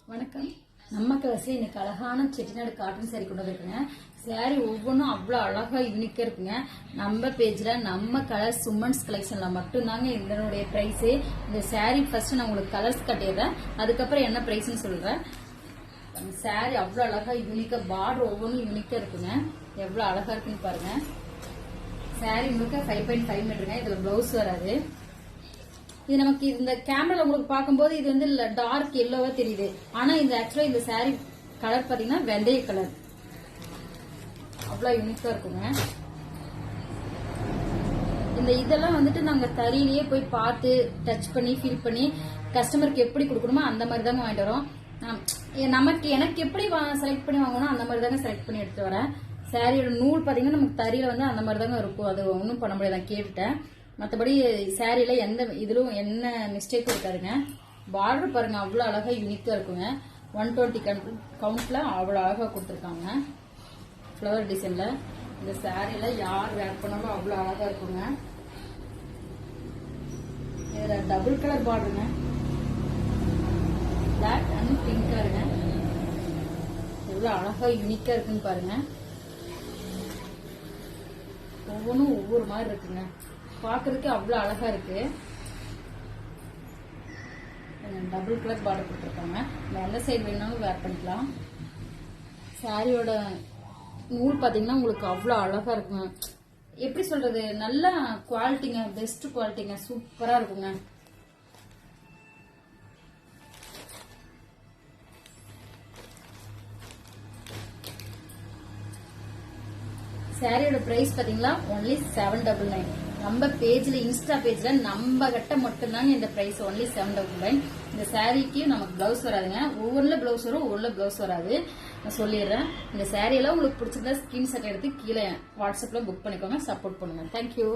வணக்கம். நம்ம கிளாஸ்ல இன்னைக்கு அழகான செட்டிநாடு காட்டன் சாரி கொண்டு வந்திருக்குங்க. சாரி ஒவ்வொன்றும் அவ்வளோ அழகா யூனிக்கா இருக்குங்க. நம்ம பேஜ்ல நம்ம கலர் சுமன்ஸ் கலெக்ஷன்ல மட்டும்தாங்க இதனுடைய பிரைஸ். இந்த சாரி ஃபர்ஸ்ட் நான் உங்களுக்கு கலர்ஸ் கட்டிடுறேன், அதுக்கப்புறம் என்ன பிரைஸ்ன்னு சொல்றேன். சாரி அவ்வளோ அழகா யூனிக்கா, பார்டர் ஒவ்வொன்றும் யூனிக்கா இருக்குங்க. எவ்வளோ அழகா இருக்குன்னு பாருங்க. சாரி உங்களுக்கு 5.5 மீட்டருங்க. இதுல பிளவுஸ் வராது. இது நமக்கு இந்த கேமரால உங்களுக்கு பார்க்கும்போது இது வந்து டார்க் எல்லோவா தெரியுது, ஆனா இந்த ஆக்சுவலா இந்த சாரி கலர் பாத்தீங்கன்னா வெந்தய கலர். அவ்வளவு யூனிக்கா இருக்குங்க. இந்த இதெல்லாம் வந்துட்டு நாங்க தறியிலேயே போய் பார்த்து டச் பண்ணி ஃபீல் பண்ணி கஸ்டமருக்கு எப்படி கொடுக்கணுமோ அந்த மாதிரி தாங்க வாங்கிட்டு வரோம். எனக்கு எப்படி செலக்ட் பண்ணி வாங்கணும் அந்த மாதிரி தாங்க செலக்ட் பண்ணி எடுத்து வரேன். சாரியோட நூல் பாத்தீங்கன்னா நமக்கு தறியில வந்து அந்த மாதிரி தாங்க இருக்கும். அது ஒன்றும் பண்ண முடியாது, நான் கேட்டுட்டேன். மற்றபடி சாரியில எந்த இதிலும் என்ன மிஸ்டேக்கும் இருக்காதுங்க. பார்டர் பாருங்க அவ்வளோ அழகா யூனிக்கா இருக்குங்க. 120 கவுண்ட்ல அவ்வளோ அழகா கொடுத்துருக்காங்க ஃப்ளவர் டிசைன்ல. இந்த சாரியில யார் வேர் பண்ணாலும் அவ்வளோ அழகா இருக்குங்க. இதுல டபுள் கலர் பார்டருங்க, பிளாக் அண்ட் பிங்க் கலருங்க. எவ்வளோ அழகா யூனிக்கா இருக்குன்னு பாருங்க. ஒவ்வொன்றும் ஒவ்வொரு மாதிரி இருக்குங்க. பாக்குறதுக்கு அவ்வளவு அழகா இருக்கு. டபுள் கலர் பார்டர் கொடுத்துருக்காங்க. எந்த சைடு வேணாலும் வேர் பண்ணிக்கலாம். சாரியோட நூல் பாத்தீங்கன்னா உங்களுக்கு அவ்வளவு அழகா இருக்குங்க. எப்படி சொல்றது, நல்ல குவாலிட்டிங்க, பெஸ்ட் குவாலிட்டிங்க, சூப்பரா இருக்குங்க. சாரியோட பிரைஸ் பாத்தீங்களா ஒன்லி 799. நம்ம பேஜ்ல இன்ஸ்டா பேஜ்ல நம்ம கிட்ட மட்டும்தாங்க இந்த பிரைஸ் ஒன்லி 799. இந்த சாரிக்கு நமக்கு பிளவுஸ் வராதுங்க. ஒவ்வொருல பிளவுஸ் வரும், ஒவ்வொருல பிளவுஸ் வராது. நான் சொல்லிடுறேன். இந்த சாரி எல்லாம் உங்களுக்கு பிடிச்சிருந்தா ஸ்கிரீன்ஷாட் எடுத்து கீழே வாட்ஸ்அப்ல புக் பண்ணிக்கோங்க. சப்போர்ட் பண்ணுங்க. தேங்க்யூ.